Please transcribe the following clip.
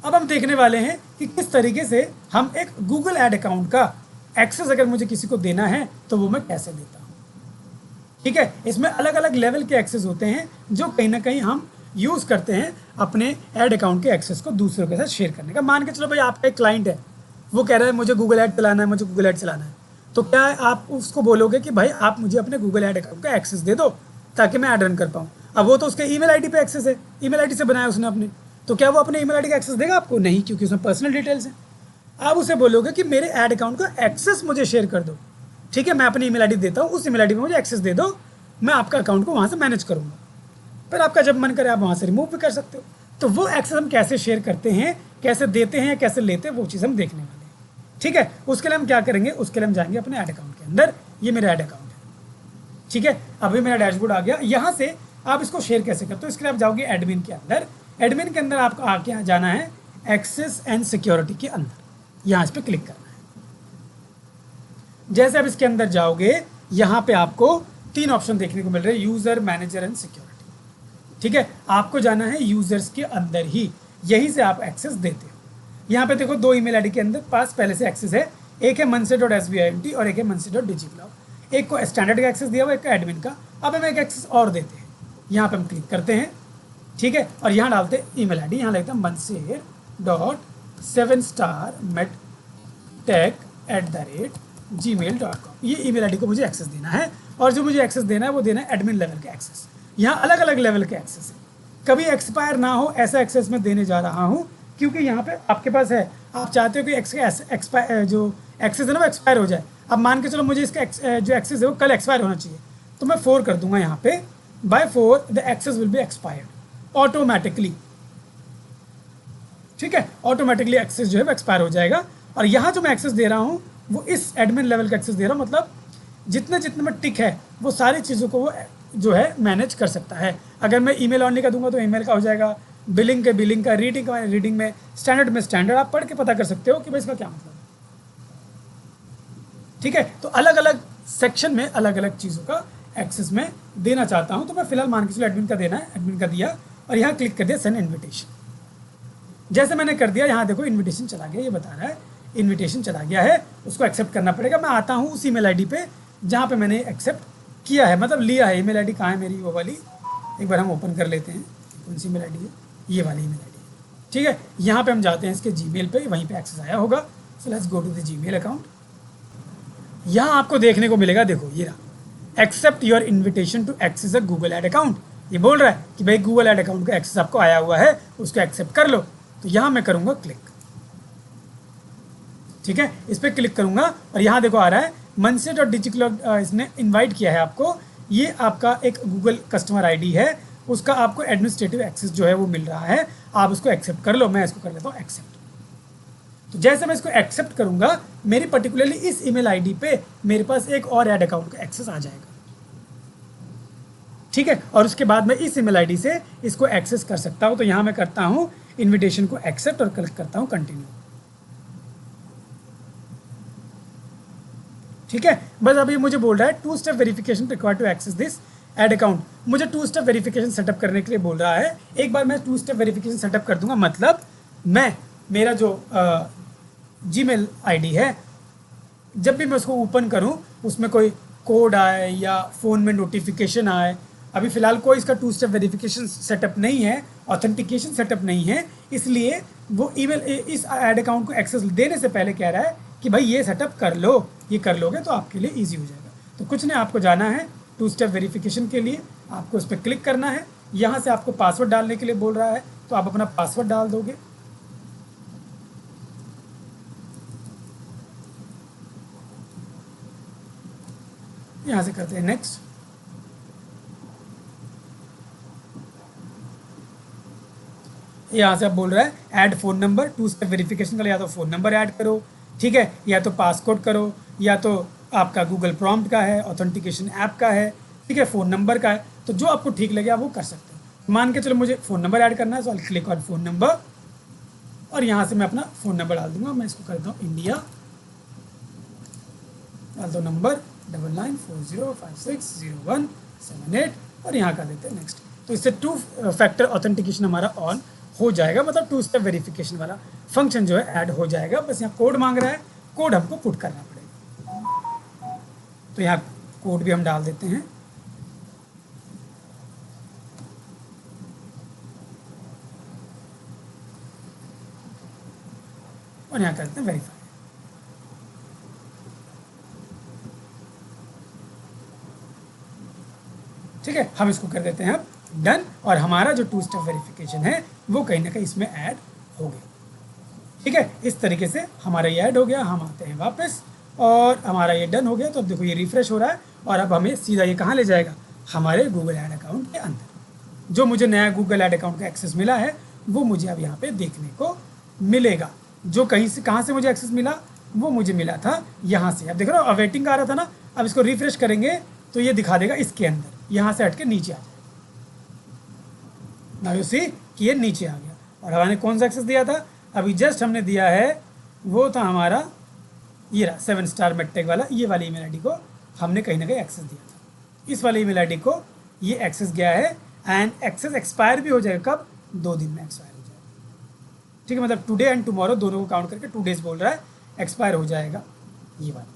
अब हम देखने वाले हैं कि किस तरीके से हम एक गूगल ऐड अकाउंट का एक्सेस अगर मुझे किसी को देना है तो वो मैं कैसे देता हूँ। ठीक है, इसमें अलग अलग लेवल के एक्सेस होते हैं जो कहीं ना कहीं हम यूज़ करते हैं अपने ऐड अकाउंट के एक्सेस को दूसरों के साथ शेयर करने का। मान के चलो भाई आपका एक क्लाइंट है, वो कह रहा है मुझे गूगल ऐड चलाना है, मुझे गूगल ऐड चलाना है, तो क्या आप उसको बोलोगे कि भाई आप मुझे अपने गूगल ऐड अकाउंट का एक्सेस दे दो ताकि मैं ऐड रन कर पाऊँ। अब वो तो उसके ईमेल आईडी पे एक्सेस है, ईमेल आईडी से बनाया उसने अपने, तो क्या वो अपने ईमेल आईडी का एक्सेस देगा आपको? नहीं, क्योंकि उसमें पर्सनल डिटेल्स हैं। आप उसे बोलोगे कि मेरे ऐड अकाउंट का एक्सेस मुझे शेयर कर दो, ठीक है, मैं अपनी ईमेल आईडी देता हूँ, उस ईमेल आईडी में मुझे एक्सेस दे दो, मैं आपका अकाउंट को वहाँ से मैनेज करूँगा। फिर आपका जब मन करे आप वहाँ से रिमूव भी कर सकते हो। तो वो एक्सेस हम कैसे शेयर करते हैं, कैसे देते हैं, कैसे लेते हैं, वो चीज़ हम देखने वाले हैं। ठीक है, उसके लिए हम क्या करेंगे, उसके लिए हम जाएंगे अपने ऐड अकाउंट के अंदर। ये मेरा ऐड अकाउंट है, ठीक है। अभी मेरा डैशबोर्ड आ गया। यहाँ से आप इसको शेयर कैसे करते हो, इसके लिए आप जाओगे एडमिन के अंदर। एडमिन के अंदर आपको आके जाना है एक्सेस एंड सिक्योरिटी के अंदर, यहाँ इस पर क्लिक करना है। जैसे आप इसके अंदर जाओगे, यहाँ पे आपको 3 ऑप्शन देखने को मिल रहे हैं, यूज़र, मैनेजर एंड सिक्योरिटी। ठीक है, आपको जाना है यूज़र्स के अंदर ही, यहीं से आप एक्सेस देते हो। यहाँ पे देखो 2 ईमेल आईडी के अंदर पास पहले से एक्सेस है, एक है manse.svint और एक है manse.digicloud। एक को स्टैंडर्ड का एक्सेस दिया हुआ, एक का एडमिन का। अब हम एक एक्सेस और देते हैं, यहाँ पे हम क्लिक करते हैं, ठीक है, और यहाँ डालते हैं ईमेल आईडी। यहाँ लिखते हैं manse.7starmedtech@gmail.com। ये ईमेल आईडी को मुझे एक्सेस देना है, और जो मुझे एक्सेस देना है वो देना है एडमिन लेवल के एक्सेस। यहाँ अलग अलग लेवल के एक्सेस है, कभी एक्सपायर ना हो ऐसा एक्सेस मैं देने जा रहा हूँ, क्योंकि यहाँ पे आपके पास है, आप चाहते हो कि एक्सपायर जो एक्सेस है ना वो एक्सपायर हो जाए। अब मान के चलो मुझे इसका जो एक्सेस है वो कल एक्सपायर होना चाहिए, तो मैं 4 कर दूंगा यहाँ पे, by 4 the access will be expired automatically. ठीक है, ऑटोमेटिकली एक्सेस जो है वो एक्सपायर हो जाएगा। और यहाँ जो मैं एक्सेस दे रहा हूँ वो इस एडमिन लेवल का एक्सेस दे रहा हूँ, मतलब जितने जितने में टिक है वो सारी चीज़ों को वो जो है मैनेज कर सकता है। अगर मैं ईमेल ऑन नहीं का दूंगा तो ईमेल का हो जाएगा, बिलिंग के बिलिंग का, रीडिंग का रीडिंग में, स्टैंडर्ड में स्टैंडर्ड। आप पढ़ के पता कर सकते हो कि भाई इसका क्या मतलब है। ठीक है, तो अलग अलग सेक्शन में अलग अलग चीज़ों का एक्सेस में देना चाहता हूँ। तो मैं फिलहाल मान के चलो एडमिन का देना है, एडमिन का दिया और यहाँ क्लिक कर दिया सेंड इन्विटेशन। जैसे मैंने कर दिया, यहाँ देखो इन्विटेशन चला गया, ये बता रहा है इन्विटेशन चला गया है, उसको एक्सेप्ट करना पड़ेगा। मैं आता हूँ उस ईमेल आईडी पे जहाँ पे मैंने एक्सेप्ट किया है, मतलब लिया है। ईमेल आईडी कहाँ है मेरी, वो वाली, एक बार हम ओपन कर लेते हैं। कौन सी ईमेल आईडी है, ये वाली ईमेल आईडी है। ठीक है, यहाँ पे हम जाते हैं इसके जीमेल पे, वहीं पे एक्सेस आया होगा। So let's go to the Gmail account. यहाँ आपको देखने को मिलेगा, देखो ये रहा, accept your invitation to access a Google ad account. ये बोल रहा है कि भाई गूगल ऐड अकाउंट का एक्सेस आपको आया हुआ है, उसको एक्सेप्ट कर लो। तो यहाँ मैं करूँगा क्लिक, ठीक है, इस पर क्लिक करूँगा और यहाँ देखो आ रहा है manse.digicloud, इसने इन्वाइट किया है आपको। ये आपका एक गूगल कस्टमर आईडी है, उसका आपको एडमिनिस्ट्रेटिव एक्सेस जो है वो मिल रहा है, आप उसको एक्सेप्ट कर लो। मैं इसको कर लेता हूँ एक्सेप्ट। तो जैसे मैं इसको एक्सेप्ट करूँगा, मेरी पर्टिकुलरली इस ईमेल आईडी पे मेरे पास एक और ऐड अकाउंट का एक्सेस आ जाएगा। ठीक है, और उसके बाद मैं इस ईमेल आईडी से इसको एक्सेस कर सकता हूँ। तो यहाँ मैं करता हूँ इन्विटेशन को एक्सेप्ट और क्लिक करता हूँ कंटिन्यू। ठीक है, बस अभी मुझे बोल रहा है 2 step verification required to access this ad account. मुझे 2 स्टेप वेरिफिकेशन सेटअप करने के लिए बोल रहा है। एक बार मैं 2 स्टेप वेरिफिकेशन सेटअप कर दूंगा, मतलब मैं मेरा जो जीमेल आईडी है, जब भी मैं उसको ओपन करूं उसमें कोई कोड आए या फ़ोन में नोटिफिकेशन आए, अभी फ़िलहाल कोई इसका 2 स्टेप वेरिफिकेशन सेटअप नहीं है, ऑथेंटिकेशन सेटअप नहीं है, इसलिए वो ईमेल इस ऐड अकाउंट को एक्सेस देने से पहले कह रहा है कि भाई ये सेटअप कर लो, ये कर लोगे तो आपके लिए ईजी हो जाएगा। तो कुछ नहीं, आपको जाना है 2 स्टेप वेरिफिकेशन के लिए, आपको उस पर क्लिक करना है। यहाँ से आपको पासवर्ड डालने के लिए बोल रहा है, तो आप अपना पासवर्ड डाल दोगे। यहाँ से करते हैं नेक्स्ट। यहाँ से आप बोल रहा है add phone number, 2 step verification के लिए या तो फ़ोन नंबर ऐड करो, ठीक है, या तो पासकोड करो, या तो आपका गूगल प्रॉम्प्ट का है, ऑथेंटिकेशन ऐप का है, ठीक है, फ़ोन नंबर का है। तो जो आपको ठीक लगे आप वो कर सकते हो। मान के चलो मुझे फ़ोन नंबर ऐड करना है, तो I click on phone number और यहाँ से मैं अपना फ़ोन नंबर डाल दूंगा। मैं इसको करता हूँ इंडिया, डाल दो नंबर 9940560178 और यहाँ कर देते हैं नेक्स्ट। तो इससे 2 फैक्टर ऑथेंटिकेशन हमारा ऑन हो जाएगा, मतलब 2 स्टेप वेरिफिकेशन वाला फंक्शन जो है ऐड हो जाएगा। बस यहाँ कोड मांग रहा है, कोड हमको पुट करना पड़ेगा। तो यहाँ कोड भी हम डाल देते हैं। और यहाँ करते हैं वेरीफाई। ठीक है, हम इसको कर देते हैं अब डन, और हमारा जो 2 स्टेप वेरिफिकेशन है वो कहीं ना कहीं इसमें ऐड हो गया। ठीक है, इस तरीके से हमारा ये ऐड हो गया। हम आते हैं वापस और हमारा ये डन हो गया। तो अब देखो ये रिफ्रेश हो रहा है और अब हमें सीधा ये कहाँ ले जाएगा, हमारे गूगल ऐड अकाउंट के अंदर। जो मुझे नया गूगल ऐड अकाउंट का एक्सेस मिला है वो मुझे अब यहाँ पे देखने को मिलेगा। जो कहीं से कहाँ से मुझे एक्सेस मिला, वो मुझे मिला था यहाँ से। अब देख रहे हो अवेटिंग आ रहा था ना, अब इसको रिफ्रेश करेंगे तो ये दिखा देगा इसके अंदर, यहाँ से हट के नीचे आ जाएगा। ना यू सी कि ये नीचे आ गया। और हमने कौन सा एक्सेस दिया था, अभी जस्ट हमने दिया है, वो था हमारा ये रहा 7 स्टार मेडटेक वाला। ये वाली ईमेल आईडी को हमने कहीं ना कहीं एक्सेस दिया था। इस वाली ईमेल आईडी को ये एक्सेस गया है एंड एक्सेस एक्सपायर भी हो जाएगा। कब, 2 दिन में एक्सपायर हो जाएगा। ठीक है, मतलब टुडे एंड टुमारो दोनों को काउंट करके 2 डेज बोल रहा है, एक्सपायर हो जाएगा ये वाला।